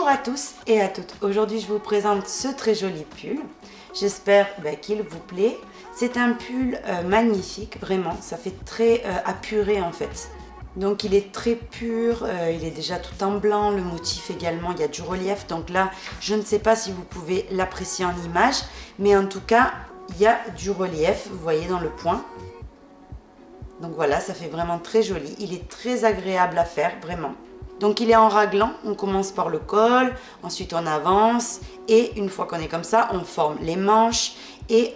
Bonjour à tous et à toutes. Aujourd'hui, je vous présente ce très joli pull. J'espère qu'il vous plaît. C'est un pull magnifique, vraiment. Ça fait très apuré en fait. Donc il est très pur, il est déjà tout en blanc. Le motif également, il y a du relief. Donc là, je ne sais pas si vous pouvez l'apprécier en image. Mais en tout cas, il y a du relief, vous voyez dans le point. Donc voilà, ça fait vraiment très joli. Il est très agréable à faire, vraiment. Donc il est en raglan, on commence par le col, ensuite on avance et une fois qu'on est comme ça, on forme les manches et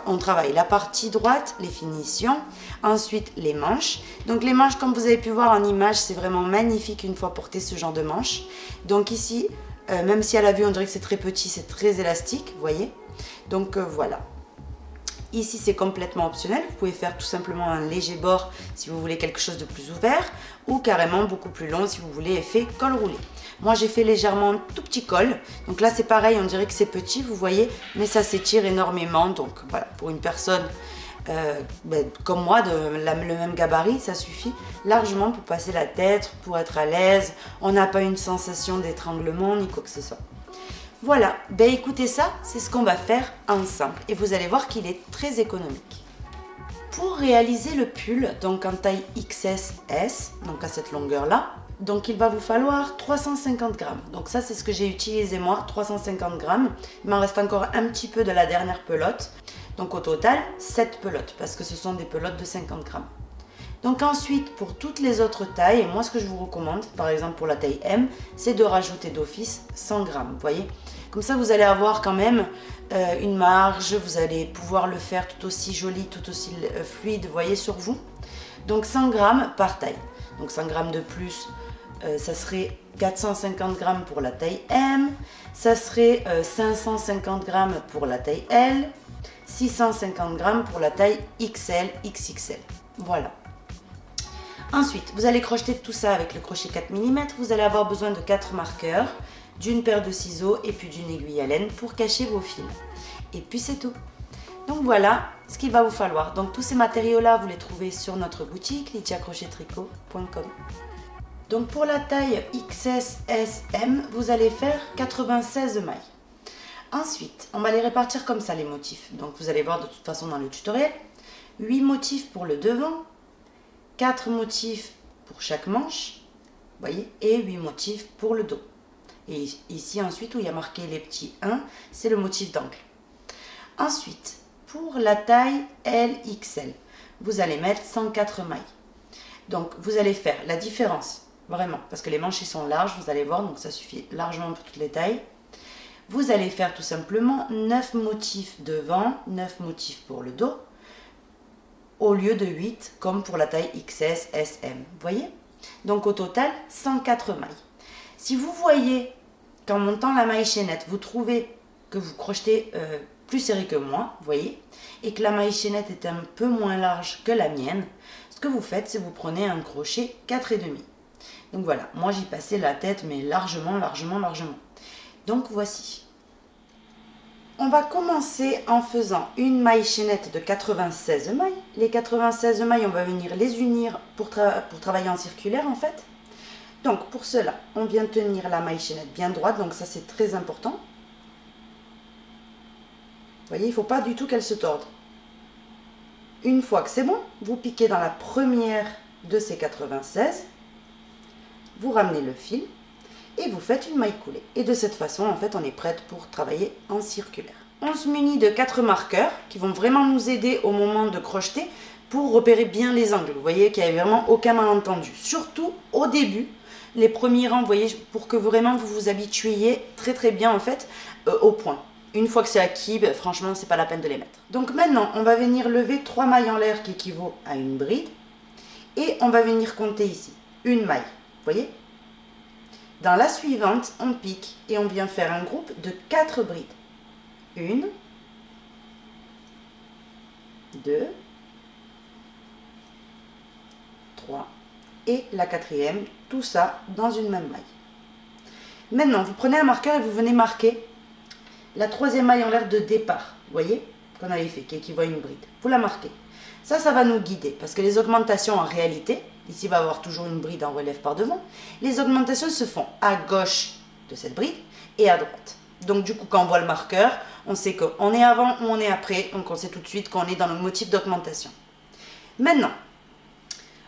on travaille la partie droite, les finitions, ensuite les manches. Donc les manches, comme vous avez pu voir en image, c'est vraiment magnifique une fois porté ce genre de manches. Donc ici, même si à la vue on dirait que c'est très petit, c'est très élastique, vous voyez. Donc voilà. Ici, c'est complètement optionnel. Vous pouvez faire tout simplement un léger bord si vous voulez quelque chose de plus ouvert ou carrément beaucoup plus long si vous voulez effet col roulé. Moi, j'ai fait légèrement un tout petit col. Donc là, c'est pareil, on dirait que c'est petit, vous voyez, mais ça s'étire énormément. Donc voilà, pour une personne comme moi, le même gabarit, ça suffit largement pour passer la tête, pour être à l'aise. On n'a pas une sensation d'étranglement ni quoi que ce soit. Voilà, écoutez ça, c'est ce qu'on va faire ensemble et vous allez voir qu'il est très économique. Pour réaliser le pull, donc en taille XS, donc à cette longueur là, donc il va vous falloir 350 grammes. Donc ça c'est ce que j'ai utilisé moi, 350 grammes. Il m'en reste encore un petit peu de la dernière pelote. Donc au total, 7 pelotes parce que ce sont des pelotes de 50 grammes. Donc ensuite, pour toutes les autres tailles, moi ce que je vous recommande, par exemple pour la taille M, c'est de rajouter d'office 100 grammes, vous voyez. Comme ça, vous allez avoir quand même une marge, vous allez pouvoir le faire tout aussi joli, tout aussi fluide, vous voyez, sur vous. Donc 100 grammes par taille. Donc 100 grammes de plus, ça serait 450 grammes pour la taille M, ça serait 550 grammes pour la taille L, 650 grammes pour la taille XL, XXL. Voilà. Ensuite, vous allez crocheter tout ça avec le crochet 4 mm. Vous allez avoir besoin de 4 marqueurs, d'une paire de ciseaux et puis d'une aiguille à laine pour cacher vos fils. Et puis c'est tout. Donc voilà ce qu'il va vous falloir. Donc tous ces matériaux-là, vous les trouvez sur notre boutique lydiacrochettricot.com. Donc pour la taille XS-SM, vous allez faire 96 mailles. Ensuite, on va les répartir comme ça les motifs. Donc vous allez voir de toute façon dans le tutoriel. 8 motifs pour le devant, 4 motifs pour chaque manche, vous voyez, et 8 motifs pour le dos. Et ici ensuite où il y a marqué les petits 1, c'est le motif d'angle. Ensuite, pour la taille LXL, vous allez mettre 104 mailles. Donc vous allez faire la différence, vraiment, parce que les manches ils sont larges, vous allez voir, donc ça suffit largement pour toutes les tailles. Vous allez faire tout simplement 9 motifs devant, 9 motifs pour le dos, au lieu de 8 comme pour la taille XS, SM. Vous voyez? Donc au total, 104 mailles. Si vous voyez qu'en montant la maille chaînette, vous trouvez que vous crochetez plus serré que moi, vous voyez, et que la maille chaînette est un peu moins large que la mienne, ce que vous faites, c'est vous prenez un crochet 4,5. Donc voilà, moi j'y passais la tête, mais largement. Donc voici. On va commencer en faisant une maille chaînette de 96 mailles. Les 96 mailles, on va venir les unir pour travailler en circulaire en fait. Donc pour cela, on vient tenir la maille chaînette bien droite, donc ça c'est très important. Vous voyez, il ne faut pas du tout qu'elle se torde. Une fois que c'est bon, vous piquez dans la première de ces 96, vous ramenez le fil et vous faites une maille coulée. Et de cette façon, en fait, on est prête pour travailler en circulaire. On se munit de 4 marqueurs qui vont vraiment nous aider au moment de crocheter pour repérer bien les angles. Vous voyez qu'il n'y a vraiment aucun malentendu. Surtout au début, les premiers rangs, vous voyez, pour que vraiment vous vous habituiez très bien en fait au point. Une fois que c'est acquis, franchement, c'est pas la peine de les mettre. Donc maintenant, on va venir lever 3 mailles en l'air qui équivaut à une bride. Et on va venir compter ici une maille. Vous voyez? Dans la suivante, on pique et on vient faire un groupe de 4 brides. 1, 2, 3 et la 4e, tout ça dans une même maille. Maintenant, vous prenez un marqueur et vous venez marquer la 3e maille en l'air de départ, vous voyez, qu'on avait fait, qui équivaut à une bride. Vous la marquez. Ça va nous guider, parce que les augmentations en réalité, ici il va y avoir toujours une bride en relief par devant, les augmentations se font à gauche de cette bride et à droite. Donc du coup, quand on voit le marqueur, on sait qu'on est avant ou on est après, donc on sait tout de suite qu'on est dans le motif d'augmentation. Maintenant,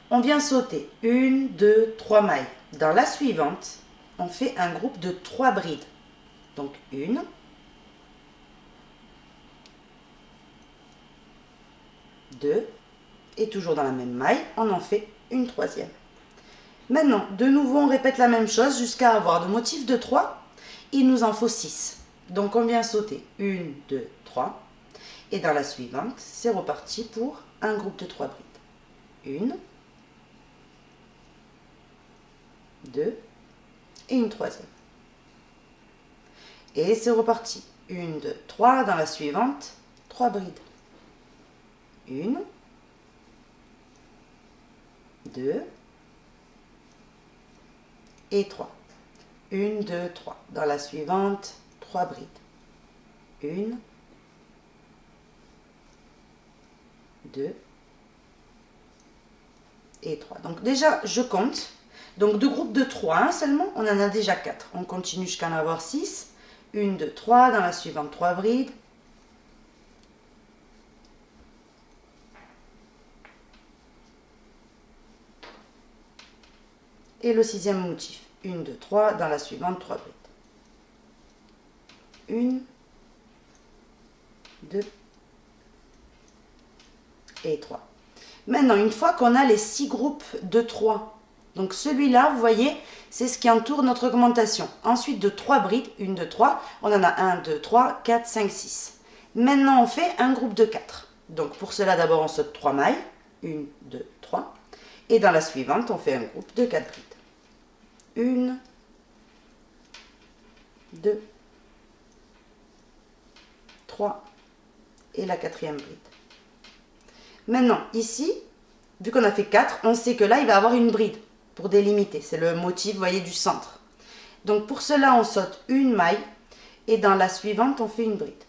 on vient sauter 1, 2, 3 mailles. Dans la suivante, on fait un groupe de 3 brides. Donc 1, 2, et toujours dans la même maille, on en fait une troisième. Maintenant, de nouveau, on répète la même chose jusqu'à avoir de motif de 3. Il nous en faut 6. Donc, on vient sauter 1, 2, 3. Et dans la suivante, c'est reparti pour un groupe de 3 brides. 1, 2 et une troisième. Et c'est reparti. 1, 2, 3. Dans la suivante, 3 brides. 1, 2 et 3. 1, 2, 3. Dans la suivante, 3 brides. 1, 2 et 3. Donc déjà, je compte. Donc deux groupes de 3 hein, seulement, on en a déjà 4. On continue jusqu'à en avoir 6. 1, 2, 3. Dans la suivante, 3 brides. Et le 6e motif. 1, 2, 3. Dans la suivante, 3 brides. 1, 2 et 3. Maintenant, une fois qu'on a les 6 groupes de 3, donc celui-là, vous voyez, c'est ce qui entoure notre augmentation. Ensuite, de 3 brides, 1, 2, 3, on en a 1, 2, 3, 4, 5, 6. Maintenant, on fait un groupe de 4. Donc, pour cela, d'abord, on saute 3 mailles. 1, 2, 3. Et dans la suivante, on fait un groupe de 4 brides. 1, 2, 3 et la 4e bride. Maintenant, ici, vu qu'on a fait 4, on sait que là, il va y avoir une bride pour délimiter. C'est le motif, vous voyez, du centre. Donc, pour cela, on saute une maille et dans la suivante, on fait une bride.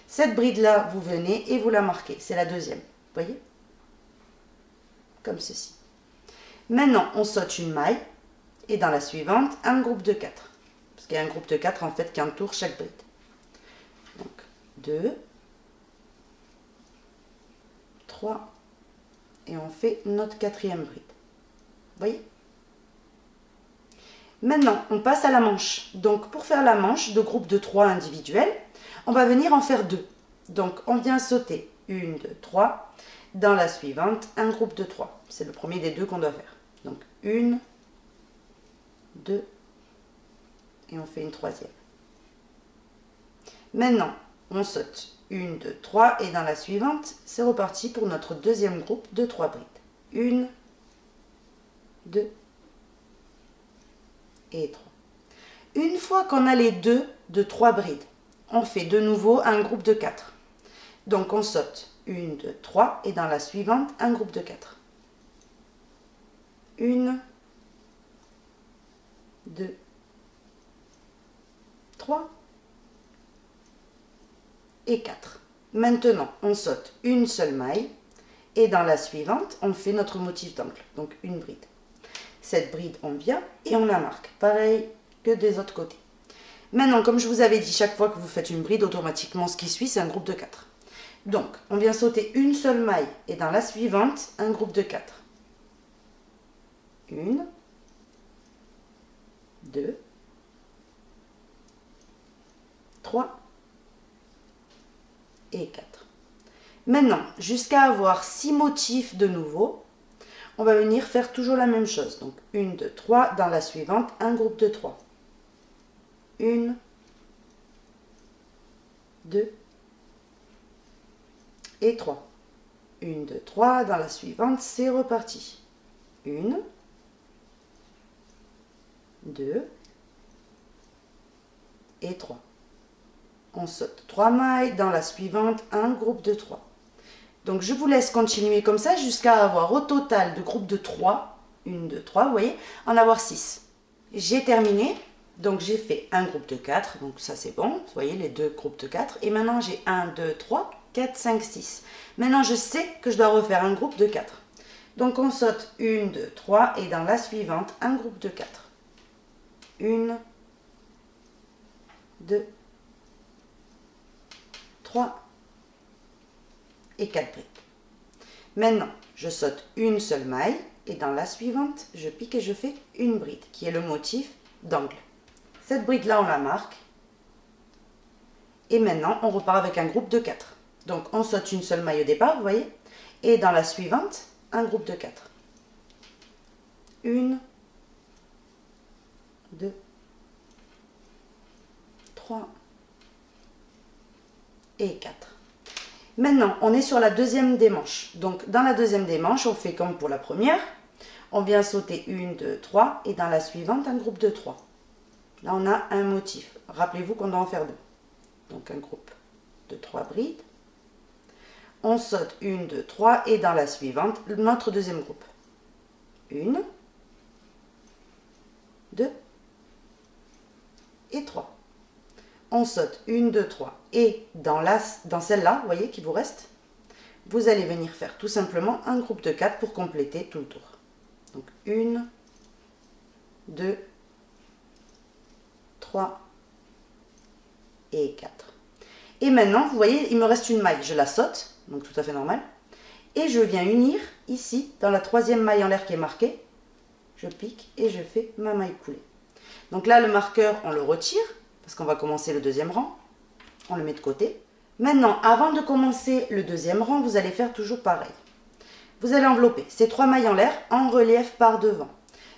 Cette bride-là, vous venez et vous la marquez. C'est la deuxième. Vous voyez? Comme ceci. Maintenant, on saute une maille et dans la suivante, un groupe de 4. Parce qu'il y a un groupe de 4 en fait qui entoure chaque bride. Donc, 2, 3 et on fait notre 4e bride. Vous voyez? Maintenant, on passe à la manche. Donc, pour faire la manche de groupe de 3 individuels, on va venir en faire 2. Donc, on vient sauter 1, 2, 3. Dans la suivante, un groupe de 3. C'est le premier des 2 qu'on doit faire. Donc, 1, 2, et on fait une troisième. Maintenant, on saute 1, 2, 3, et dans la suivante, c'est reparti pour notre deuxième groupe de 3 brides. 1, 2 et 3. Une fois qu'on a les 2 de 3 brides, on fait de nouveau un groupe de 4. Donc, on saute 1, 2, 3, et dans la suivante, un groupe de 4. 1, 2, 3 et 4. Maintenant, on saute une seule maille et dans la suivante, on fait notre motif d'angle, donc une bride. Cette bride, on vient et on la marque, pareil que des autres côtés. Maintenant, comme je vous avais dit, chaque fois que vous faites une bride, automatiquement, ce qui suit, c'est un groupe de 4. Donc, on vient sauter une seule maille et dans la suivante, un groupe de 4. 1, 2, 3 et 4. Maintenant, jusqu'à avoir 6 motifs de nouveau, on va venir faire toujours la même chose. Donc, 1, 2, 3, dans la suivante, un groupe de 3. 1, 2 et 3. 1, 2, 3, dans la suivante, c'est reparti. 1, 2 et 3. On saute 3 mailles, dans la suivante, un groupe de 3. Donc, je vous laisse continuer comme ça jusqu'à avoir au total de groupes de 3, 1, 2, 3, vous voyez, en avoir 6. J'ai terminé, donc j'ai fait un groupe de 4, donc ça c'est bon, vous voyez les 2 groupes de 4. Et maintenant, j'ai 1, 2, 3, 4, 5, 6. Maintenant, je sais que je dois refaire un groupe de 4. Donc, on saute 1, 2, 3 et dans la suivante, un groupe de 4. 1, 2, 3 et 4 brides. Maintenant, je saute une seule maille et dans la suivante, je pique et je fais une bride qui est le motif d'angle. Cette bride-là, on la marque. Et maintenant, on repart avec un groupe de 4. Donc, on saute une seule maille au départ, vous voyez. Et dans la suivante, un groupe de 4. 1, 2, 3 et 4. Maintenant, on est sur la deuxième des manches. Donc, dans la deuxième des manches, on fait comme pour la première. On vient sauter 1, 2, 3 et dans la suivante, un groupe de 3. Là, on a un motif. Rappelez-vous qu'on doit en faire 2. Donc, un groupe de 3 brides. On saute 1, 2, 3 et dans la suivante, notre deuxième groupe. 1, 2 et 3. On saute 1, 2, 3 et dans celle-là, vous voyez qu'il vous reste, vous allez venir faire tout simplement un groupe de 4 pour compléter tout le tour. Donc 1, 2, 3 et 4. Et maintenant, vous voyez, il me reste une maille, je la saute, donc tout à fait normal. Et je viens unir ici, dans la troisième maille en l'air qui est marquée, je pique et je fais ma maille coulée. Donc là, le marqueur, on le retire, parce qu'on va commencer le deuxième rang. On le met de côté. Maintenant, avant de commencer le deuxième rang, vous allez faire toujours pareil. Vous allez envelopper ces 3 mailles en l'air en relief par devant.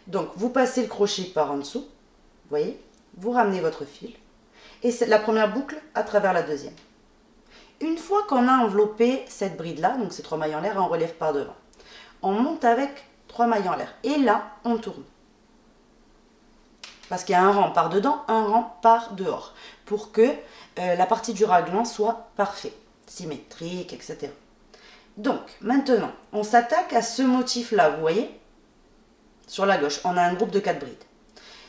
Donc, vous passez le crochet par en dessous, vous voyez, vous ramenez votre fil. Et c'est la première boucle à travers la deuxième. Une fois qu'on a enveloppé cette bride-là, donc ces 3 mailles en l'air en relief par devant, on monte avec 3 mailles en l'air. Et là, on tourne. Parce qu'il y a un rang par dedans, un rang par dehors. Pour que la partie du raglan soit parfaite, symétrique, etc. Donc, maintenant, on s'attaque à ce motif-là, vous voyez? Sur la gauche, on a un groupe de 4 brides.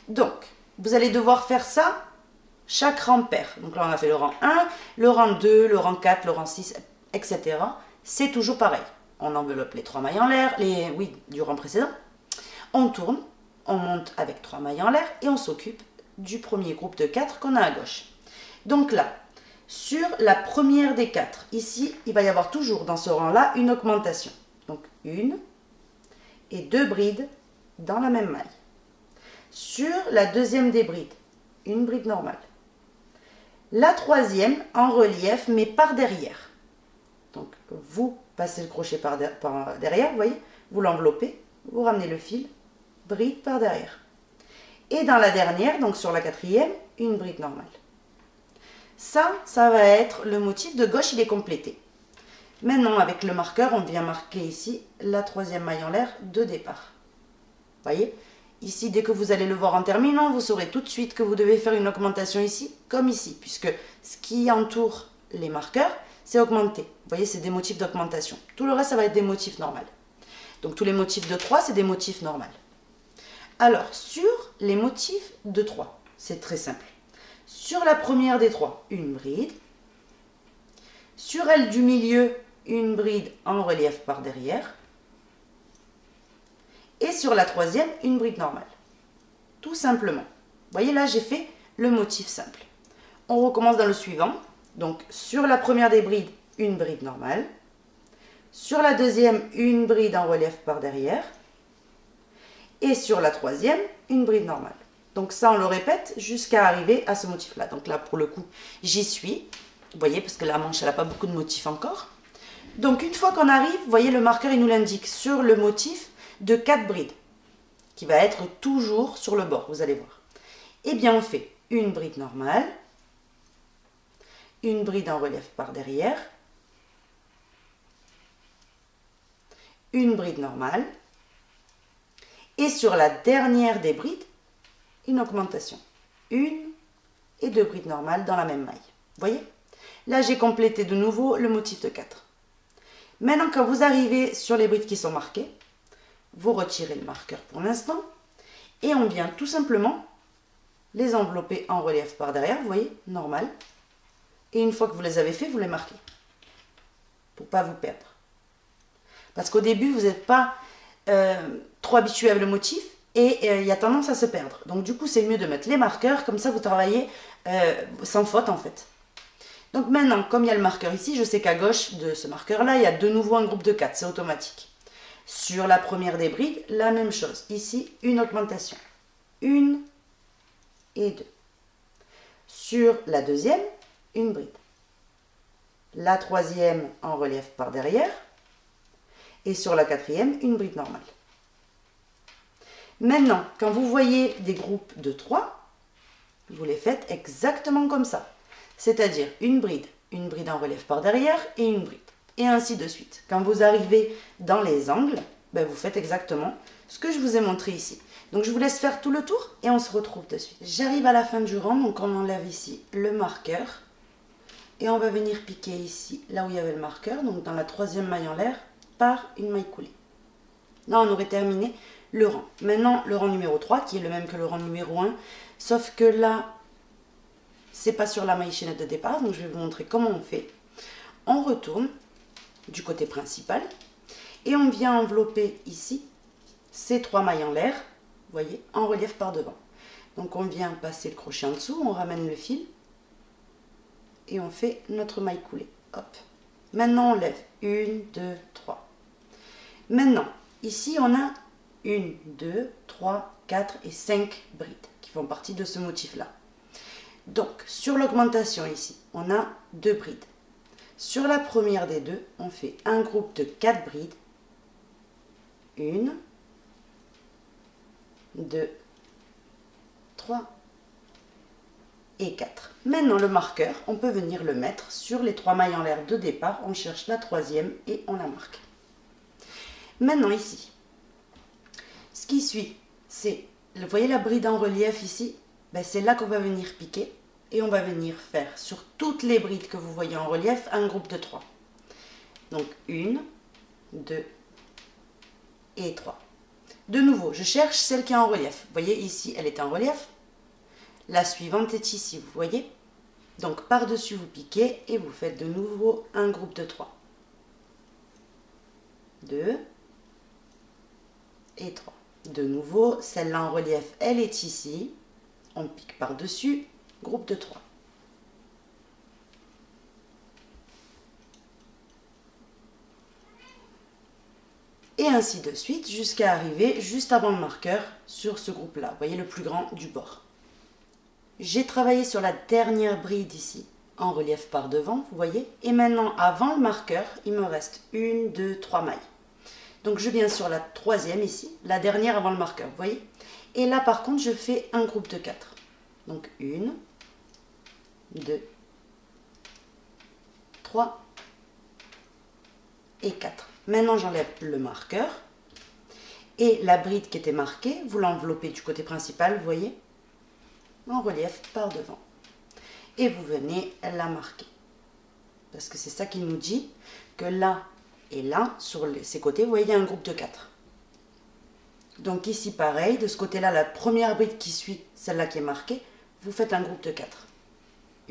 Donc, vous allez devoir faire ça chaque rang pair. Donc là, on a fait le rang 1, le rang 2, le rang 4, le rang 6, etc. C'est toujours pareil. On enveloppe les 3 mailles en l'air, du rang précédent. On tourne, on monte avec 3 mailles en l'air et on s'occupe du premier groupe de 4 qu'on a à gauche. Donc là, sur la première des 4, ici, il va y avoir toujours dans ce rang-là une augmentation. Donc 1 et 2 brides dans la même maille. Sur la deuxième des brides, une bride normale. La troisième en relief, mais par derrière. Donc, vous passez le crochet par derrière, vous voyez, vous l'enveloppez, vous ramenez le fil, bride par derrière. Et dans la dernière, donc sur la quatrième, une bride normale. Ça va être le motif de gauche, il est complété. Maintenant, avec le marqueur, on vient marquer ici la troisième maille en l'air de départ. Vous voyez ? Ici, dès que vous allez le voir en terminant, vous saurez tout de suite que vous devez faire une augmentation ici, comme ici, puisque ce qui entoure les marqueurs, c'est augmenté. Vous voyez, c'est des motifs d'augmentation. Tout le reste, ça va être des motifs normaux. Donc, tous les motifs de 3, c'est des motifs normaux. Alors, sur les motifs de 3, c'est très simple. Sur la première des 3, une bride. Sur elle du milieu, une bride en relief par derrière. Et sur la troisième, une bride normale. Tout simplement. Vous voyez, là, j'ai fait le motif simple. On recommence dans le suivant. Donc, sur la première des brides, une bride normale. Sur la deuxième, une bride en relief par derrière. Et sur la troisième, une bride normale. Donc ça, on le répète jusqu'à arriver à ce motif-là. Donc là, pour le coup, j'y suis. Vous voyez, parce que la manche, elle n'a pas beaucoup de motifs encore. Donc, une fois qu'on arrive, vous voyez, le marqueur, il nous l'indique sur le motif de 4 brides, qui va être toujours sur le bord, vous allez voir. Eh bien, on fait une bride normale, une bride en relief par derrière, une bride normale, et sur la dernière des brides, une augmentation. Une et 2 brides normales dans la même maille. Vous voyez? Là, j'ai complété de nouveau le motif de 4. Maintenant, quand vous arrivez sur les brides qui sont marquées, vous retirez le marqueur pour l'instant et on vient tout simplement les envelopper en relief par derrière, vous voyez, normal. Et une fois que vous les avez fait, vous les marquez pour ne pas vous perdre. Parce qu'au début, vous n'êtes pas trop habitué avec le motif et il y a tendance à se perdre. Donc du coup, c'est mieux de mettre les marqueurs, comme ça vous travaillez sans faute en fait. Donc maintenant, comme il y a le marqueur ici, je sais qu'à gauche de ce marqueur-là, il y a de nouveau un groupe de 4, c'est automatique. Sur la première des brides, la même chose. Ici, une augmentation. 1 et 2. Sur la deuxième, une bride. La troisième en relief par derrière. Et sur la quatrième, une bride normale. Maintenant, quand vous voyez des groupes de 3, vous les faites exactement comme ça. C'est-à-dire une bride en relief par derrière et une bride. Et ainsi de suite. Quand vous arrivez dans les angles, ben vous faites exactement ce que je vous ai montré ici. Donc je vous laisse faire tout le tour et on se retrouve de suite. J'arrive à la fin du rang, donc on enlève ici le marqueur. Et on va venir piquer ici, là où il y avait le marqueur, donc dans la troisième maille en l'air, par une maille coulée. Là on aurait terminé le rang. Maintenant le rang numéro 3, qui est le même que le rang numéro 1, sauf que là, c'est pas sur la maille chaînette de départ, donc je vais vous montrer comment on fait. On retourne du côté principal et on vient envelopper ici ces 3 mailles en l'air, vous voyez, en relief par devant. Donc on vient passer le crochet en dessous, on ramène le fil et on fait notre maille coulée. Hop. Maintenant on lève 1, 2, 3. Maintenant, ici on a 1, 2, 3, 4 et 5 brides qui font partie de ce motif-là. Donc, sur l'augmentation ici, on a 2 brides. Sur la première des deux, on fait un groupe de 4 brides. 1, 2, 3 et 4. Maintenant, le marqueur, on peut venir le mettre sur les 3 mailles en l'air de départ. On cherche la troisième et on la marque. Maintenant, ici, ce qui suit, c'est, vous voyez la bride en relief ici? Ben, c'est là qu'on va venir piquer et on va venir faire sur toutes les brides que vous voyez en relief un groupe de 3. Donc 1, 2 et 3. De nouveau, je cherche celle qui est en relief. Vous voyez ici, elle est en relief. La suivante est ici, vous voyez. Donc par-dessus, vous piquez et vous faites de nouveau un groupe de 3. 2 et 3. De nouveau, celle-là en relief, elle est ici. On pique par-dessus, groupe de 3. Et ainsi de suite, jusqu'à arriver juste avant le marqueur sur ce groupe-là. Vous voyez le plus grand du bord. J'ai travaillé sur la dernière bride ici, en relief par devant, vous voyez. Et maintenant, avant le marqueur, il me reste 1, 2, 3 mailles. Donc je viens sur la troisième ici, la dernière avant le marqueur, vous voyez. Et là, par contre, je fais un groupe de 4. Donc 1, 2, 3 et 4. Maintenant, j'enlève le marqueur. Et la bride qui était marquée, vous l'enveloppez du côté principal, vous voyez, en relief par devant. Et vous venez la marquer. Parce que c'est ça qui nous dit que là et là, sur ces côtés, vous voyez, il y a un groupe de 4. Donc ici, pareil, de ce côté-là, la première bride qui suit, celle-là qui est marquée, vous faites un groupe de 4.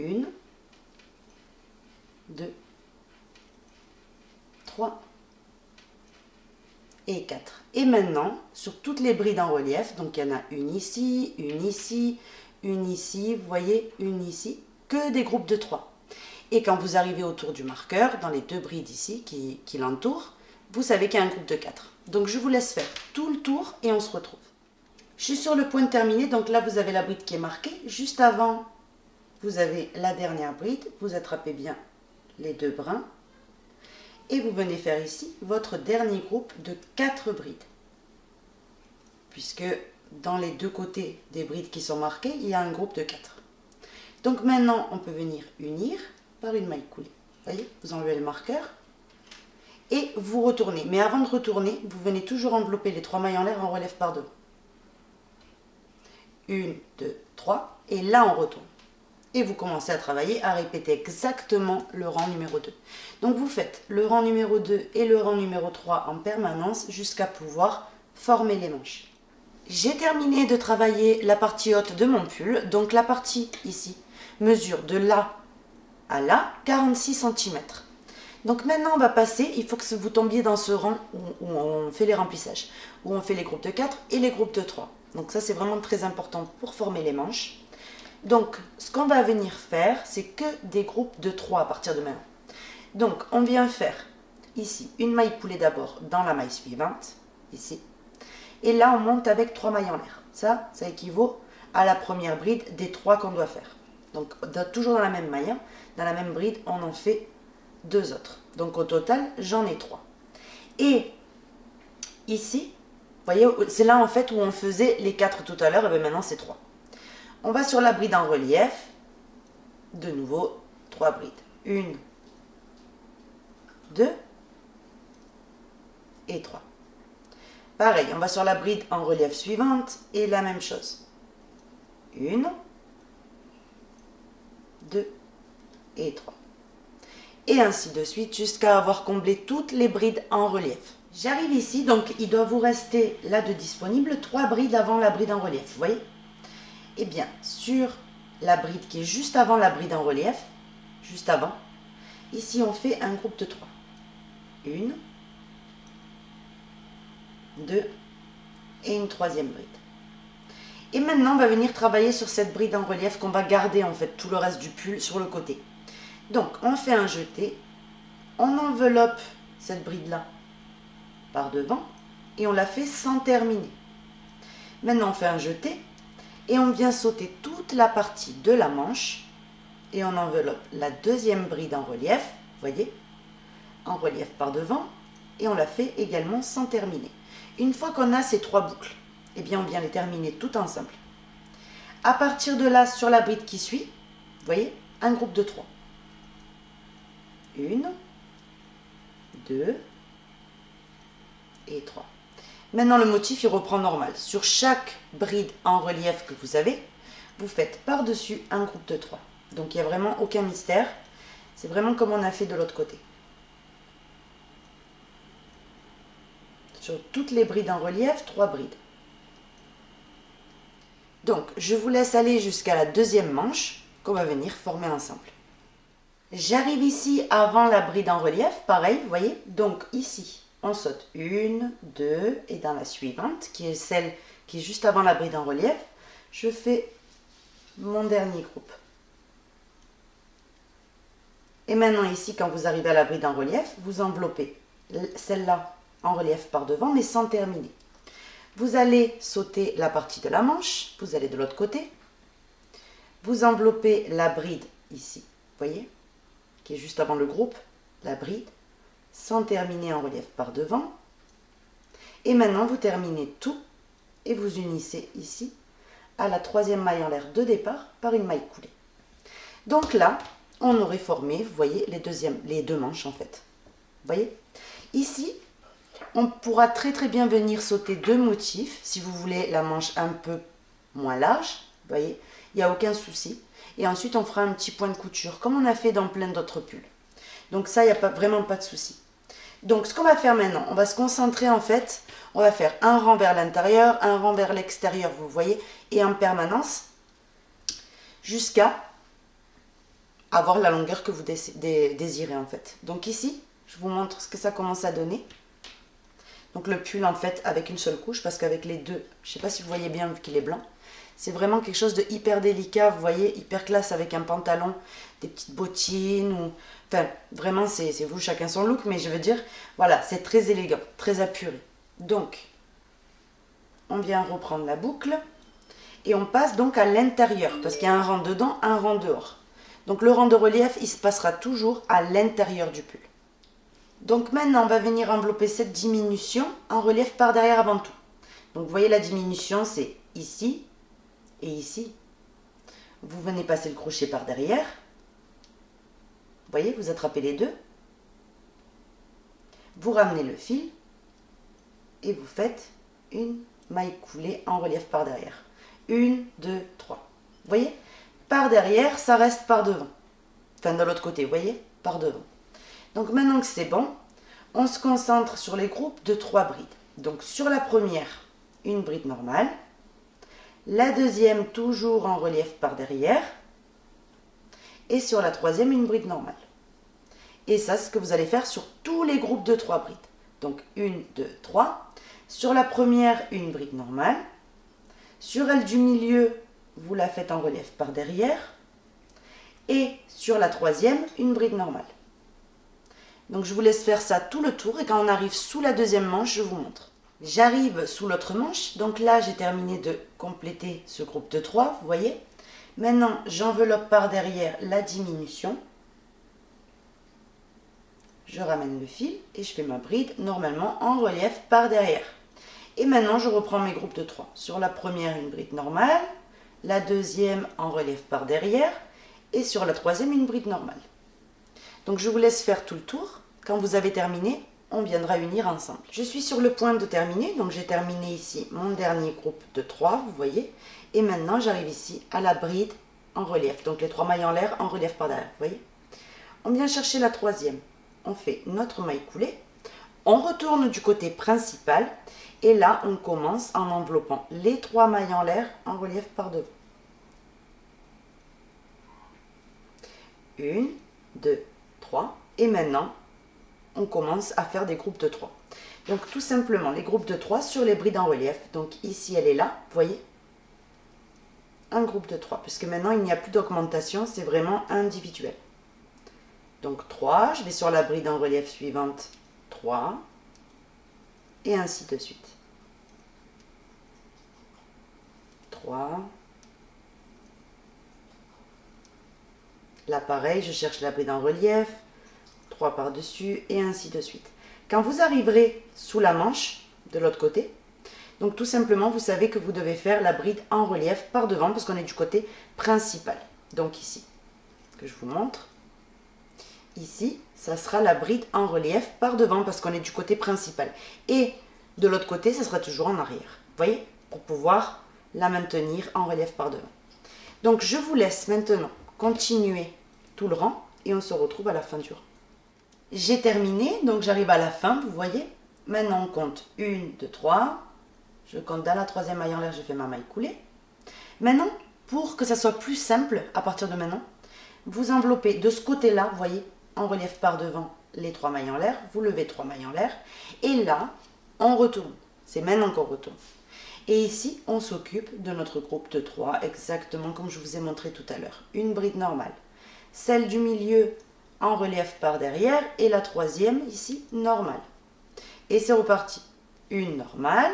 1, 2, 3 et 4. Et maintenant, sur toutes les brides en relief, donc il y en a une ici, une ici, une ici, vous voyez, une ici, que des groupes de 3. Et quand vous arrivez autour du marqueur, dans les 2 brides ici qui l'entourent, vous savez qu'il y a un groupe de 4. Donc je vous laisse faire tout le tour et on se retrouve. Je suis sur le point de terminer, donc là vous avez la bride qui est marquée. Juste avant, vous avez la dernière bride, vous attrapez bien les 2 brins. Et vous venez faire ici votre dernier groupe de 4 brides. Puisque dans les 2 côtés des brides qui sont marquées, il y a un groupe de 4. Donc maintenant, on peut venir unir par une maille coulée. Vous voyez, vous enlevez le marqueur et vous retournez. Mais avant de retourner, vous venez toujours envelopper les 3 mailles en l'air en relief par devant. 1, 2, 3. Et là, on retourne. Et vous commencez à travailler, à répéter exactement le rang numéro 2. Donc vous faites le rang numéro 2 et le rang numéro 3 en permanence jusqu'à pouvoir former les manches. J'ai terminé de travailler la partie haute de mon pull. Donc la partie ici mesure de là à là 46 cm. Donc maintenant on va passer, il faut que vous tombiez dans ce rang où on fait les remplissages, où on fait les groupes de 4 et les groupes de 3. Donc ça, c'est vraiment très important pour former les manches. Donc, ce qu'on va venir faire, c'est que des groupes de 3 à partir de maintenant. Donc, on vient faire ici une maille coulée d'abord dans la maille suivante, ici. Et là, on monte avec 3 mailles en l'air. Ça équivaut à la première bride des 3 qu'on doit faire. Donc, toujours dans la même maille, hein, dans la même bride, on en fait 2 autres. Donc, au total, j'en ai 3. Et ici, vous voyez, c'est là en fait où on faisait les 4 tout à l'heure, et bien maintenant c'est 3. On va sur la bride en relief, de nouveau 3 brides. 1, 2 et 3. Pareil, on va sur la bride en relief suivante et la même chose. 1, 2 et 3. Et ainsi de suite jusqu'à avoir comblé toutes les brides en relief. J'arrive ici, donc il doit vous rester là de disponible 3 brides avant la bride en relief, vous voyez? Eh bien, sur la bride qui est juste avant la bride en relief, juste avant, ici on fait un groupe de 3. 1, 2 et une troisième bride. Et maintenant, on va venir travailler sur cette bride en relief qu'on va garder en fait tout le reste du pull sur le côté. Donc, on fait un jeté, on enveloppe cette bride-là par devant et on la fait sans terminer. Maintenant, on fait un jeté et on vient sauter toute la partie de la manche et on enveloppe la deuxième bride en relief, vous voyez, en relief par devant et on la fait également sans terminer. Une fois qu'on a ces 3 boucles, eh bien, on vient les terminer tout ensemble. À partir de là, sur la bride qui suit, vous voyez, un groupe de 3. 1, 2 et 3. Maintenant, le motif, il reprend normal. Sur chaque bride en relief que vous avez, vous faites par-dessus un groupe de 3. Donc, il n'y a vraiment aucun mystère. C'est vraiment comme on a fait de l'autre côté. Sur toutes les brides en relief, 3 brides. Donc, je vous laisse aller jusqu'à la deuxième manche qu'on va venir former ensemble. J'arrive ici avant la bride en relief, pareil, vous voyez. Donc, ici, on saute 1, 2, et dans la suivante, qui est celle qui est juste avant la bride en relief, je fais mon dernier groupe. Et maintenant, ici, quand vous arrivez à la bride en relief, vous enveloppez celle-là en relief par devant, mais sans terminer. Vous allez sauter la partie de la manche, vous allez de l'autre côté, vous enveloppez la bride ici, vous voyez, qui est juste avant le groupe, la bride, sans terminer en relief par devant. Et maintenant, vous terminez tout et vous unissez ici à la troisième maille en l'air de départ par une maille coulée. Donc là, on aurait formé, vous voyez, les deux manches en fait. Vous voyez, ici, on pourra très bien venir sauter 2 motifs, si vous voulez la manche un peu moins large, vous voyez, il n'y a aucun souci. Et ensuite, on fera un petit point de couture, comme on a fait dans plein d'autres pulls. Donc ça, il n'y a vraiment pas de souci. Donc ce qu'on va faire maintenant, on va se concentrer en fait, on va faire un rang vers l'intérieur, un rang vers l'extérieur, vous voyez, et en permanence, jusqu'à avoir la longueur que vous désirez en fait. Donc ici, je vous montre ce que ça commence à donner. Donc le pull en fait avec une seule couche, parce qu'avec les deux, je ne sais pas si vous voyez bien vu qu'il est blanc, c'est vraiment quelque chose de hyper délicat, vous voyez, hyper classe avec un pantalon, des petites bottines, ou... enfin vraiment c'est vous, chacun son look, mais je veux dire, voilà, c'est très élégant, très apuré. Donc, on vient reprendre la boucle, et on passe donc à l'intérieur, parce qu'il y a un rang dedans, un rang dehors. Donc le rang de relief, il se passera toujours à l'intérieur du pull. Donc maintenant, on va venir envelopper cette diminution en relief par derrière avant tout. Donc vous voyez la diminution, c'est ici et ici. Vous venez passer le crochet par derrière. Vous voyez, vous attrapez les deux. Vous ramenez le fil et vous faites une maille coulée en relief par derrière. 1, 2, 3. Vous voyez, par derrière, ça reste par devant. Enfin, de l'autre côté, vous voyez, par devant. Donc maintenant que c'est bon, on se concentre sur les groupes de 3 brides. Donc sur la première, une bride normale. La deuxième, toujours en relief par derrière. Et sur la troisième, une bride normale. Et ça, c'est ce que vous allez faire sur tous les groupes de 3 brides. Donc 1, 2, 3. Sur la première, une bride normale. Sur elle du milieu, vous la faites en relief par derrière. Et sur la troisième, une bride normale. Donc je vous laisse faire ça tout le tour et quand on arrive sous la deuxième manche, je vous montre. J'arrive sous l'autre manche, donc là j'ai terminé de compléter ce groupe de 3, vous voyez. Maintenant j'enveloppe par derrière la diminution. Je ramène le fil et je fais ma bride normalement en relief par derrière. Et maintenant je reprends mes groupes de 3. Sur la première une bride normale, la deuxième en relief par derrière et sur la troisième une bride normale. Donc je vous laisse faire tout le tour. Quand vous avez terminé, on viendra unir ensemble. Je suis sur le point de terminer, donc j'ai terminé ici mon dernier groupe de 3, vous voyez. Et maintenant j'arrive ici à la bride en relief, donc les 3 mailles en l'air en relief par derrière, vous voyez. On vient chercher la troisième, on fait notre maille coulée, on retourne du côté principal et là on commence en enveloppant les 3 mailles en l'air en relief par devant. 1, 2, 3 et maintenant on commence à faire des groupes de 3. Donc tout simplement les groupes de 3 sur les brides en relief. Donc ici elle est là, vous voyez, un groupe de 3, puisque maintenant il n'y a plus d'augmentation, c'est vraiment individuel. Donc 3, je vais sur la bride en relief suivante, 3, et ainsi de suite. 3. Là pareil, je cherche la bride en relief, 3 par-dessus, et ainsi de suite. Quand vous arriverez sous la manche, de l'autre côté, donc tout simplement, vous savez que vous devez faire la bride en relief par devant, parce qu'on est du côté principal. Donc ici, que je vous montre. Ici, ça sera la bride en relief par devant, parce qu'on est du côté principal. Et de l'autre côté, ça sera toujours en arrière. Vous voyez, pour pouvoir la maintenir en relief par devant. Donc je vous laisse maintenant continuer tout le rang, et on se retrouve à la fin du rang. J'ai terminé, donc j'arrive à la fin, vous voyez. Maintenant on compte 1, 2, 3. Je compte dans la troisième maille en l'air, je fais ma maille coulée. Maintenant, pour que ça soit plus simple, à partir de maintenant, vous enveloppez de ce côté-là, vous voyez, en relief par devant, les 3 mailles en l'air. Vous levez 3 mailles en l'air. Et là, on retourne. C'est maintenant qu'on retourne. Et ici, on s'occupe de notre groupe de 3, exactement comme je vous ai montré tout à l'heure. Une bride normale. Celle du milieu en relief par derrière et la troisième ici normale. Et c'est reparti. Une normale,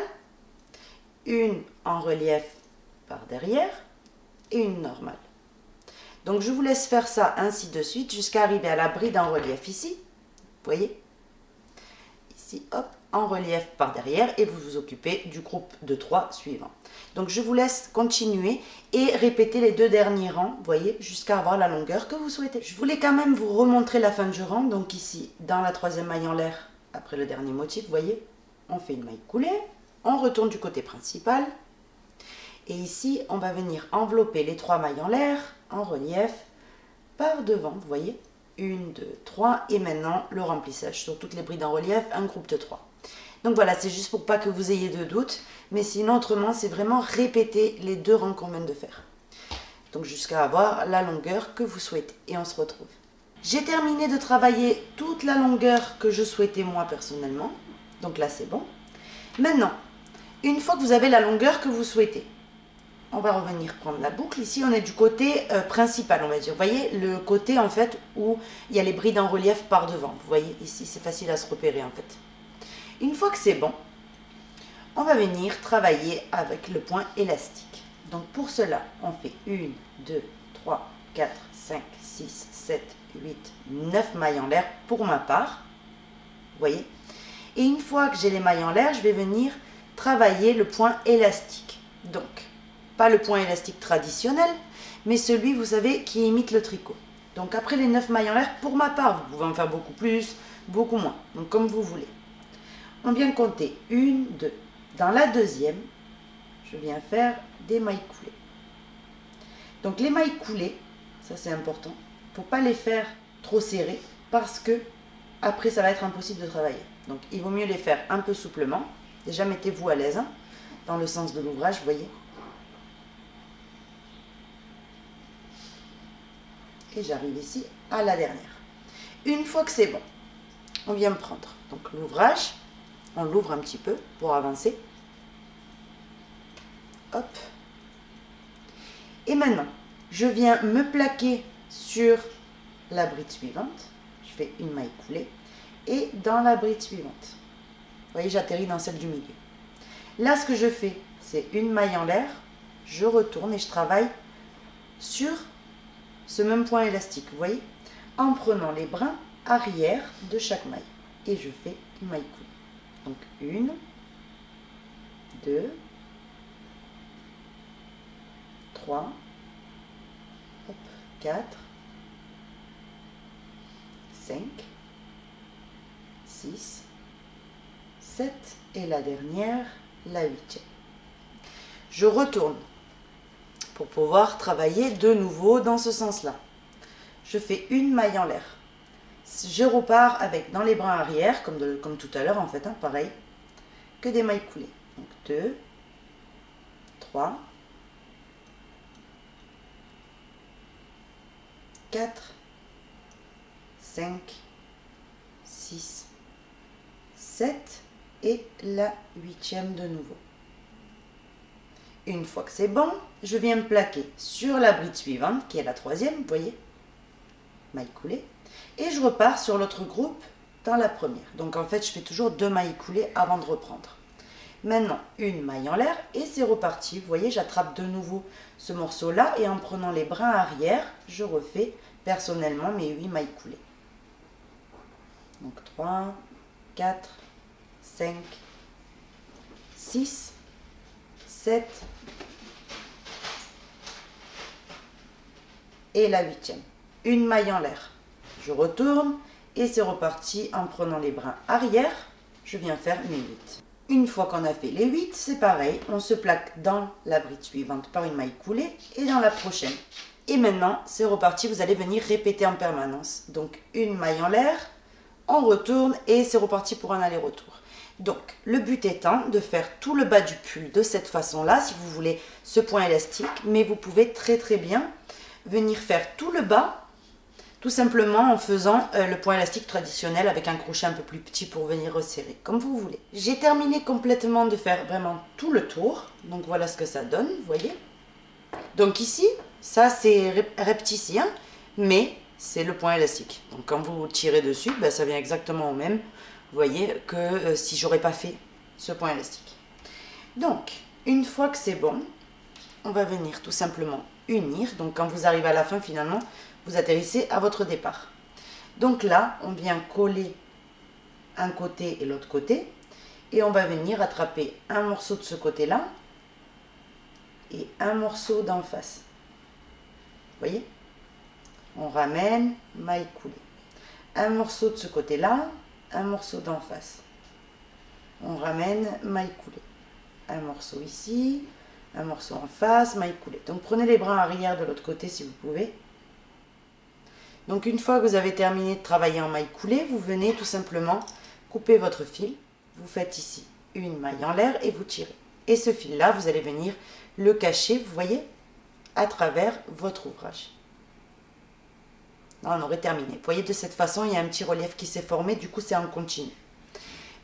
une en relief par derrière et une normale. Donc je vous laisse faire ça ainsi de suite jusqu'à arriver à la bride en relief ici. Vous voyez? Ici, hop, en relief par derrière et vous vous occupez du groupe de 3 suivant. Donc je vous laisse continuer et répéter les 2 derniers rangs, vous voyez, jusqu'à avoir la longueur que vous souhaitez. Je voulais quand même vous remontrer la fin du rang. Donc ici, dans la troisième maille en l'air, après le dernier motif, vous voyez, on fait une maille coulée, on retourne du côté principal. Et ici, on va venir envelopper les 3 mailles en l'air, en relief, par devant, vous voyez, 1, 2, 3, et maintenant le remplissage sur toutes les brides en relief, un groupe de 3. Donc voilà, c'est juste pour pas que vous ayez de doute, mais sinon autrement, c'est vraiment répéter les 2 rangs qu'on vient de faire. Donc jusqu'à avoir la longueur que vous souhaitez, et on se retrouve. J'ai terminé de travailler toute la longueur que je souhaitais moi personnellement, donc là c'est bon. Maintenant, une fois que vous avez la longueur que vous souhaitez, on va revenir prendre la boucle. Ici, on est du côté principal, on va dire. Vous voyez, le côté, en fait, où il y a les brides en relief par devant. Vous voyez, ici, c'est facile à se repérer, en fait. Une fois que c'est bon, on va venir travailler avec le point élastique. Donc, pour cela, on fait 1, 2, 3, 4, 5, 6, 7, 8, 9 mailles en l'air pour ma part. Vous voyez. Et une fois que j'ai les mailles en l'air, je vais venir travailler le point élastique. Donc, pas le point élastique traditionnel, mais celui, vous savez, qui imite le tricot. Donc après les 9 mailles en l'air, pour ma part, vous pouvez en faire beaucoup plus, beaucoup moins. Donc comme vous voulez. On vient compter 1, 2. Dans la deuxième, je viens faire des mailles coulées. Donc les mailles coulées, ça c'est important, il ne faut pas les faire trop serrées parce que après ça va être impossible de travailler. Donc il vaut mieux les faire un peu souplement. Déjà mettez-vous à l'aise, hein, dans le sens de l'ouvrage, vous voyez. Et j'arrive ici à la dernière. Une fois que c'est bon, on vient prendre donc l'ouvrage, on l'ouvre un petit peu pour avancer. Hop, Et maintenant, je viens me plaquer sur la bride suivante. Je fais une maille coulée. Et dans la bride suivante, vous voyez, j'atterris dans celle du milieu. Là, ce que je fais, c'est une maille en l'air. Je retourne et je travaille sur ce même point élastique, vous voyez, en prenant les brins arrière de chaque maille. Et je fais une maille coulée. Donc, 1, 2, 3, 4, 5, 6, 7 et la dernière, la 8e. Je retourne pour pouvoir travailler de nouveau dans ce sens-là. Je fais une maille en l'air. Je repars avec dans les brins arrière, comme tout à l'heure en fait, hein, pareil, que des mailles coulées. Donc 2, 3, 4, 5, 6, 7 et la 8e de nouveau. Une fois que c'est bon, je viens me plaquer sur la bride suivante, qui est la 3e, vous voyez, maille coulée, et je repars sur l'autre groupe dans la première. Donc en fait, je fais toujours 2 mailles coulées avant de reprendre. Maintenant, une maille en l'air et c'est reparti. Vous voyez, j'attrape de nouveau ce morceau-là et en prenant les brins arrière, je refais personnellement mes 8 mailles coulées. Donc 3, 4, 5, 6, 7 et la 8e. Une maille en l'air. Je retourne et c'est reparti en prenant les brins arrière. Je viens faire mes 8. Une fois qu'on a fait les 8, c'est pareil. On se plaque dans la bride suivante par une maille coulée et dans la prochaine. Et maintenant, c'est reparti. Vous allez venir répéter en permanence. Donc, une maille en l'air, on retourne et c'est reparti pour un aller-retour. Donc, le but étant de faire tout le bas du pull de cette façon-là, si vous voulez ce point élastique. Mais vous pouvez très bien venir faire tout le bas, tout simplement en faisant le point élastique traditionnel avec un crochet un peu plus petit pour venir resserrer, comme vous voulez. J'ai terminé complètement de faire vraiment tout le tour. Donc, voilà ce que ça donne, vous voyez. Donc ici, ça c'est repticien, mais c'est le point élastique. Donc quand vous tirez dessus, ben, ça vient exactement au même, vous voyez, que si j'aurais pas fait ce point élastique. Donc, une fois que c'est bon, on va venir tout simplement unir. Donc quand vous arrivez à la fin, finalement, vous atterrissez à votre départ. Donc là, on vient coller un côté et l'autre côté, et on va venir attraper un morceau de ce côté-là, et un morceau d'en face. Vous voyez? On ramène, maille coulée. Un morceau de ce côté-là, un morceau d'en face. On ramène, maille coulée. Un morceau ici, un morceau en face, maille coulée. Donc prenez les brins arrière de l'autre côté si vous pouvez. Donc une fois que vous avez terminé de travailler en maille coulée, vous venez tout simplement couper votre fil. Vous faites ici une maille en l'air et vous tirez. Et ce fil-là, vous allez venir le cacher, vous voyez, à travers votre ouvrage. Là, on aurait terminé. Vous voyez, de cette façon, il y a un petit relief qui s'est formé, du coup, c'est en continu.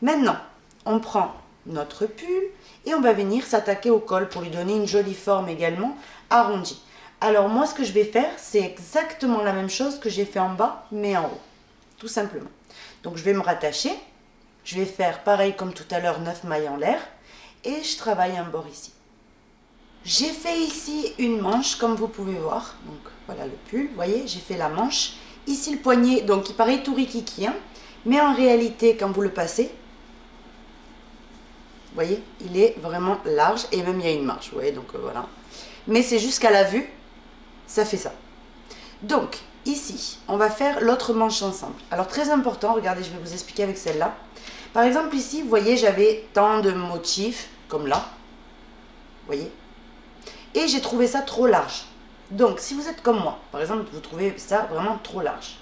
Maintenant, on prend notre pull et on va venir s'attaquer au col pour lui donner une jolie forme également arrondie. Alors, moi, ce que je vais faire, c'est exactement la même chose que j'ai fait en bas, mais en haut, tout simplement. Donc, je vais me rattacher. Je vais faire pareil comme tout à l'heure, 9 mailles en l'air et je travaille un bord ici. J'ai fait ici une manche, comme vous pouvez voir. Donc voilà le pull, vous voyez, j'ai fait la manche. Ici le poignet, donc il paraît tout rikiki, hein, mais en réalité, quand vous le passez, vous voyez, il est vraiment large et même il y a une marge, vous voyez, donc voilà. Mais c'est jusqu'à la vue, ça fait ça. Donc ici, on va faire l'autre manche ensemble. Alors très important, regardez, je vais vous expliquer avec celle-là. Par exemple ici, vous voyez, j'avais tant de motifs, comme là, vous voyez. Et j'ai trouvé ça trop large. Donc, si vous êtes comme moi, par exemple, vous trouvez ça vraiment trop large,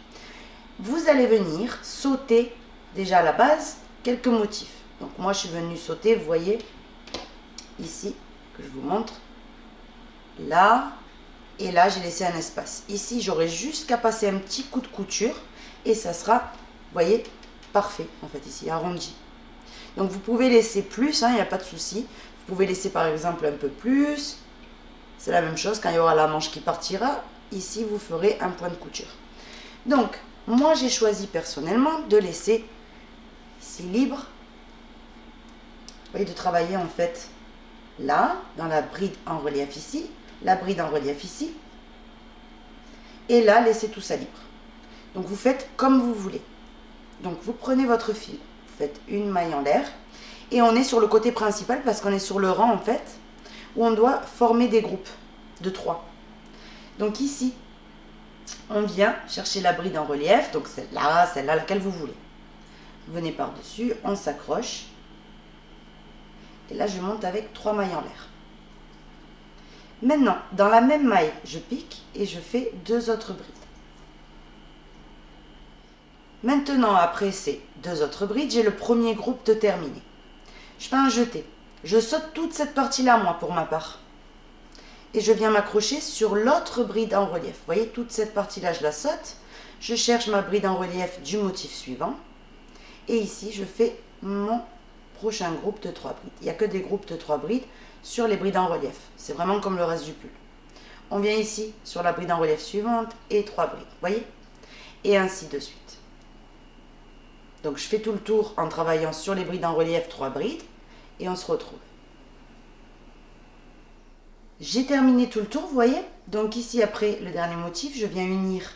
vous allez venir sauter déjà à la base quelques motifs. Donc, moi, je suis venue sauter, vous voyez, ici, que je vous montre, là, et là, j'ai laissé un espace. Ici, j'aurai juste qu'à passer un petit coup de couture, et ça sera, vous voyez, parfait, en fait, ici, arrondi. Donc, vous pouvez laisser plus, il n'y a pas de souci. Vous pouvez laisser, par exemple, un peu plus. c'est la même chose. Quand il y aura la manche qui partira, ici vous ferez un point de couture. Donc moi j'ai choisi personnellement de laisser ici libre. Vous voyez, de travailler en fait là, dans la bride en relief ici, la bride en relief ici, et là laissez tout ça libre. Donc vous faites comme vous voulez. Donc vous prenez votre fil, vous faites une maille en l'air, et on est sur le côté principal parce qu'on est sur le rang en fait, où on doit former des groupes de 3. Donc ici, on vient chercher la bride en relief, donc celle-là, laquelle vous voulez. Vous venez par-dessus, on s'accroche, et là je monte avec 3 mailles en l'air. Maintenant, dans la même maille, je pique et je fais 2 autres brides. Maintenant, après ces 2 autres brides, j'ai le premier groupe de terminé. Je fais un jeté. Je saute toute cette partie-là, moi, pour ma part. Et je viens m'accrocher sur l'autre bride en relief. Vous voyez, toute cette partie-là, je la saute. Je cherche ma bride en relief du motif suivant. Et ici, je fais mon prochain groupe de 3 brides. Il n'y a que des groupes de 3 brides sur les brides en relief. C'est vraiment comme le reste du pull. On vient ici sur la bride en relief suivante et 3 brides. Vous voyez? Et ainsi de suite. Donc je fais tout le tour en travaillant sur les brides en relief, 3 brides, et on se retrouve. J'ai terminé tout le tour, vous voyez? Donc ici, après le dernier motif, je viens unir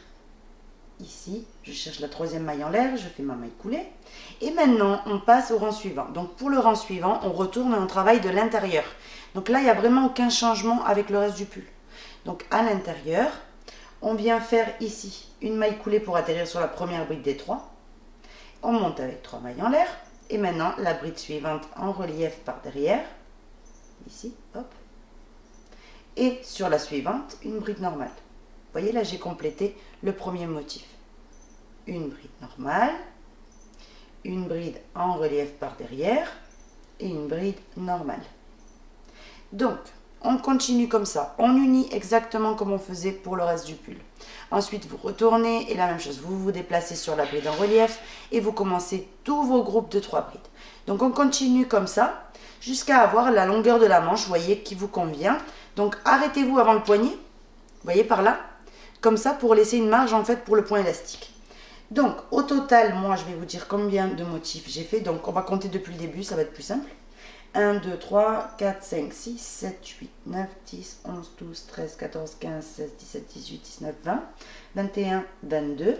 ici, je cherche la 3e maille en l'air, je fais ma maille coulée, et maintenant on passe au rang suivant. Donc pour le rang suivant, on retourne et on travaille de l'intérieur. Donc là, il n'y a vraiment aucun changement avec le reste du pull. Donc à l'intérieur, on vient faire ici une maille coulée pour atterrir sur la première bride des 3. On monte avec 3 mailles en l'air. Et maintenant, la bride suivante en relief par derrière. Ici, hop. Et sur la suivante, une bride normale. Vous voyez, là, j'ai complété le premier motif. Une bride normale. Une bride en relief par derrière. Et une bride normale. Donc, on continue comme ça. On unit exactement comme on faisait pour le reste du pull. Ensuite, vous retournez et la même chose. Vous vous déplacez sur la bride en relief et vous commencez tous vos groupes de 3 brides. Donc, on continue comme ça jusqu'à avoir la longueur de la manche, vous voyez, qui vous convient. Donc, arrêtez-vous avant le poignet. Vous voyez par là? Comme ça pour laisser une marge en fait pour le point élastique. Donc, au total, moi, je vais vous dire combien de motifs j'ai fait. Donc, on va compter depuis le début, ça va être plus simple. 1, 2, 3, 4, 5, 6, 7, 8, 9, 10, 11, 12, 13, 14, 15, 16, 17, 18, 19, 20, 21, 22.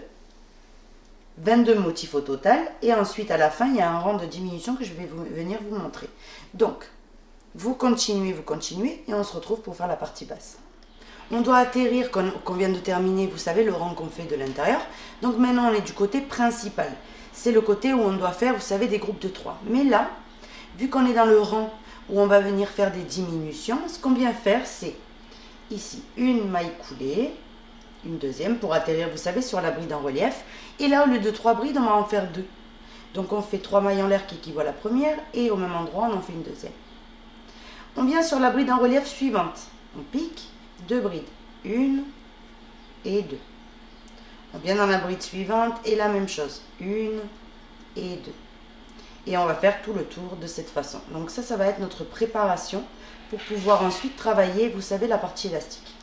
22 motifs au total. Et ensuite, à la fin, il y a un rang de diminution que je vais venir vous montrer. Donc, vous continuez et on se retrouve pour faire la partie basse. On doit atterrir, qu'on vient de terminer, vous savez, le rang qu'on fait de l'intérieur. Donc maintenant, on est du côté principal. C'est le côté où on doit faire, vous savez, des groupes de 3. Mais là, vu qu'on est dans le rang où on va venir faire des diminutions, ce qu'on vient faire, c'est ici une maille coulée, une deuxième pour atterrir, vous savez, sur la bride en relief. Et là, au lieu de 3 brides, on va en faire 2. Donc on fait 3 mailles en l'air qui équivaut à la première et au même endroit, on en fait une deuxième. On vient sur la bride en relief suivante. On pique 2 brides, 1 et 2. On vient dans la bride suivante et la même chose, 1 et 2. Et on va faire tout le tour de cette façon. Donc ça va être notre préparation pour pouvoir ensuite travailler, vous savez, la partie élastique.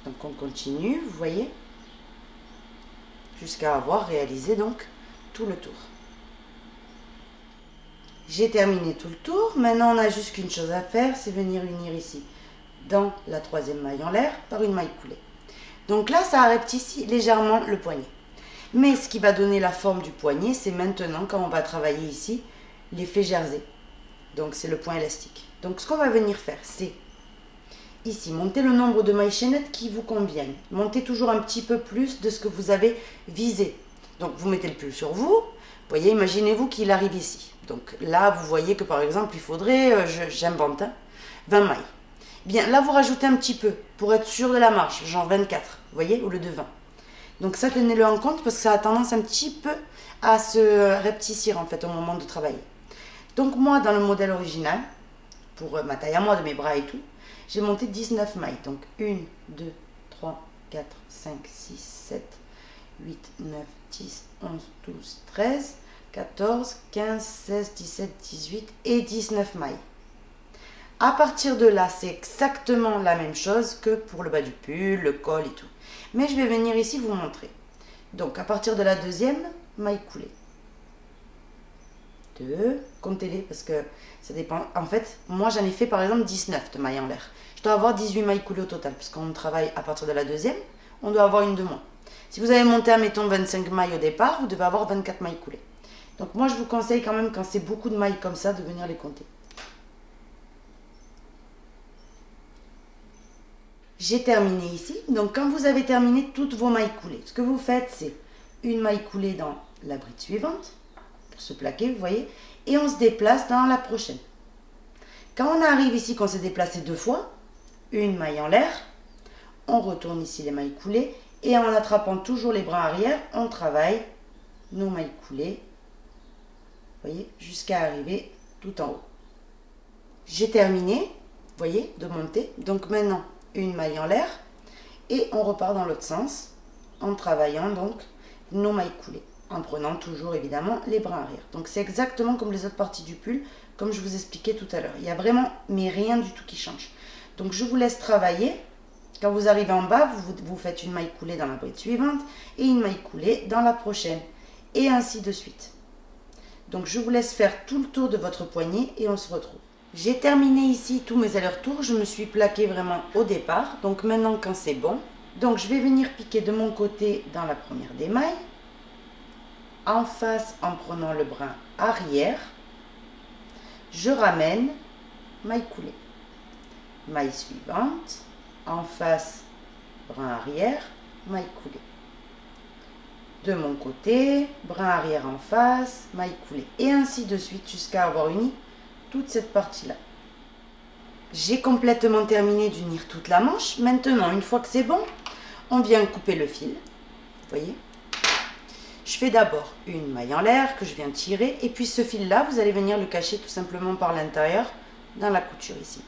Donc on continue, vous voyez, jusqu'à avoir réalisé donc tout le tour. J'ai terminé tout le tour. Maintenant, on n'a juste qu'une chose à faire, c'est venir unir ici, dans la 3e maille en l'air, par une maille coulée. Donc là, ça arrête ici légèrement le poignet. Mais ce qui va donner la forme du poignet, c'est maintenant, quand on va travailler ici, l'effet jersey. Donc, c'est le point élastique. Donc, ce qu'on va venir faire, c'est ici, monter le nombre de mailles chaînettes qui vous conviennent. Montez toujours un petit peu plus de ce que vous avez visé. Donc, vous mettez le pull sur vous. Vous voyez, imaginez-vous qu'il arrive ici. Donc, là, vous voyez que, par exemple, il faudrait, j'invente, 20 mailles. Bien, là, vous rajoutez un petit peu pour être sûr de la marge, genre 24, vous voyez, au lieu de 20. Donc ça, tenez-le en compte parce que ça a tendance un petit peu à se repetissir en fait au moment de travailler. Donc moi, dans le modèle original, pour ma taille à moi, de mes bras et tout, j'ai monté 19 mailles. Donc 1, 2, 3, 4, 5, 6, 7, 8, 9, 10, 11, 12, 13, 14, 15, 16, 17, 18 et 19 mailles. À partir de là, c'est exactement la même chose que pour le bas du pull, le col et tout. Mais je vais venir ici vous montrer. Donc, à partir de la deuxième, maille coulée. 2, comptez-les parce que ça dépend. En fait, moi j'en ai fait par exemple 19 de mailles en l'air. Je dois avoir 18 mailles coulées au total parce qu'on travaille à partir de la deuxième, on doit avoir une de moins. Si vous avez monté, admettons, 25 mailles au départ, vous devez avoir 24 mailles coulées. Donc moi je vous conseille quand même, quand c'est beaucoup de mailles comme ça, de venir les compter. J'ai terminé ici. Donc quand vous avez terminé toutes vos mailles coulées, ce que vous faites, c'est une maille coulée dans la bride suivante, pour se plaquer, vous voyez, et on se déplace dans la prochaine. Quand on arrive ici, qu'on s'est déplacé 2 fois, une maille en l'air, on retourne ici les mailles coulées, et en attrapant toujours les bras arrière, on travaille nos mailles coulées, vous voyez, jusqu'à arriver tout en haut. J'ai terminé, vous voyez, de monter. Donc maintenant, une maille en l'air, et on repart dans l'autre sens, en travaillant donc nos mailles coulées, en prenant toujours évidemment les bras arrière. Donc c'est exactement comme les autres parties du pull, comme je vous expliquais tout à l'heure. Il y a vraiment, mais rien du tout qui change. Donc je vous laisse travailler. Quand vous arrivez en bas, vous faites une maille coulée dans la bride suivante et une maille coulée dans la prochaine. Et ainsi de suite. Donc je vous laisse faire tout le tour de votre poignet et on se retrouve. J'ai terminé ici tous mes allers-retours. Je me suis plaquée vraiment au départ. Donc maintenant quand c'est bon, donc je vais venir piquer de mon côté dans la première des mailles. En face en prenant le brin arrière. Je ramène, maille coulée. Maille suivante. En face, brin arrière, maille coulée. De mon côté, brin arrière en face, maille coulée. Et ainsi de suite jusqu'à avoir uni toute cette partie-là. J'ai complètement terminé d'unir toute la manche. Maintenant, une fois que c'est bon, on vient couper le fil. Vous voyez? Je fais d'abord une maille en l'air que je viens tirer. Et puis ce fil-là, vous allez venir le cacher tout simplement par l'intérieur dans la couture ici.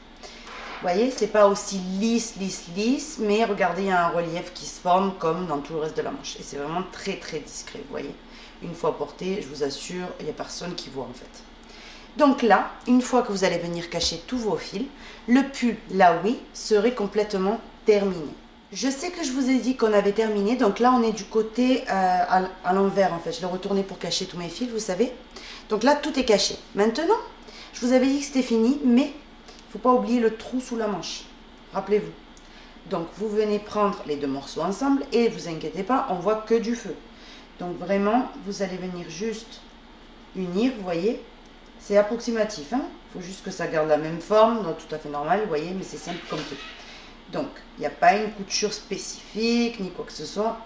Vous voyez, c'est pas aussi lisse, mais regardez, il y a un relief qui se forme comme dans tout le reste de la manche. Et c'est vraiment très discret, vous voyez. Une fois porté, je vous assure, il n'y a personne qui voit en fait. Donc là, une fois que vous allez venir cacher tous vos fils, le pull, là oui, serait complètement terminé. Je sais que je vous ai dit qu'on avait terminé, donc là on est du côté à l'envers en fait. Je l'ai retourné pour cacher tous mes fils, vous savez. Donc là, tout est caché. Maintenant, je vous avais dit que c'était fini, mais il ne faut pas oublier le trou sous la manche, rappelez-vous. Donc vous venez prendre les deux morceaux ensemble et vous inquiétez pas, on voit que du feu. Donc vraiment, vous allez venir juste unir, vous voyez, c'est approximatif, hein. Il faut juste que ça garde la même forme, donc tout à fait normal, vous voyez, mais c'est simple comme tout. Donc, il n'y a pas une couture spécifique, ni quoi que ce soit.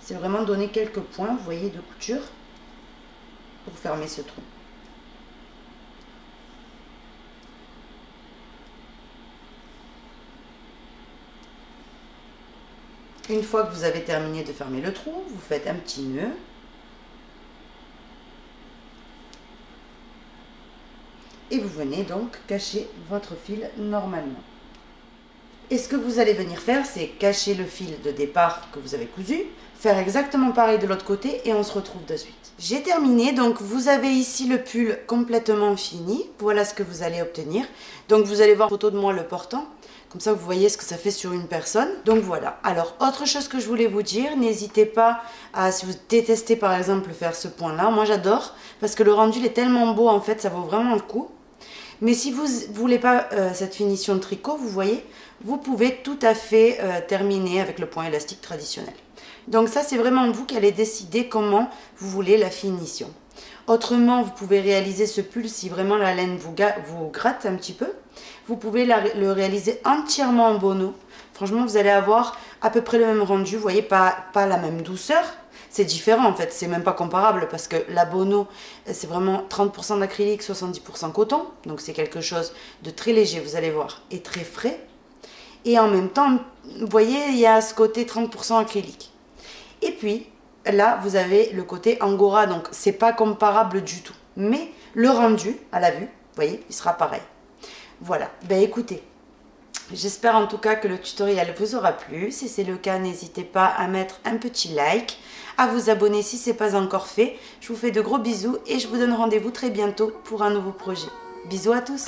C'est vraiment donner quelques points, vous voyez, de couture pour fermer ce trou. Une fois que vous avez terminé de fermer le trou, vous faites un petit nœud. Et vous venez donc cacher votre fil normalement. Et ce que vous allez venir faire, c'est cacher le fil de départ que vous avez cousu, faire exactement pareil de l'autre côté et on se retrouve de suite. J'ai terminé, donc vous avez ici le pull complètement fini. Voilà ce que vous allez obtenir. Donc vous allez voir une photo de moi le portant. Comme ça, vous voyez ce que ça fait sur une personne. Donc voilà. Alors, autre chose que je voulais vous dire, n'hésitez pas à, si vous détestez par exemple faire ce point-là, moi j'adore, parce que le rendu il est tellement beau, en fait, ça vaut vraiment le coup. Mais si vous ne voulez pas cette finition de tricot, vous voyez, vous pouvez tout à fait terminer avec le point élastique traditionnel. Donc ça, c'est vraiment vous qui allez décider comment vous voulez la finition. Autrement, vous pouvez réaliser ce pull si vraiment la laine vous gratte un petit peu. Vous pouvez le réaliser entièrement en bono. Franchement, vous allez avoir à peu près le même rendu. Vous voyez, pas la même douceur. C'est différent en fait, c'est même pas comparable parce que la bono, c'est vraiment 30% d'acrylique, 70% coton. Donc c'est quelque chose de très léger, vous allez voir, et très frais. Et en même temps, vous voyez, il y a ce côté 30% acrylique. Et puis, là, vous avez le côté angora, donc c'est pas comparable du tout. Mais le rendu, à la vue, vous voyez, il sera pareil. Voilà, ben écoutez, j'espère en tout cas que le tutoriel vous aura plu. Si c'est le cas, n'hésitez pas à mettre un petit like, à vous abonner si ce n'est pas encore fait. Je vous fais de gros bisous et je vous donne rendez-vous très bientôt pour un nouveau projet. Bisous à tous!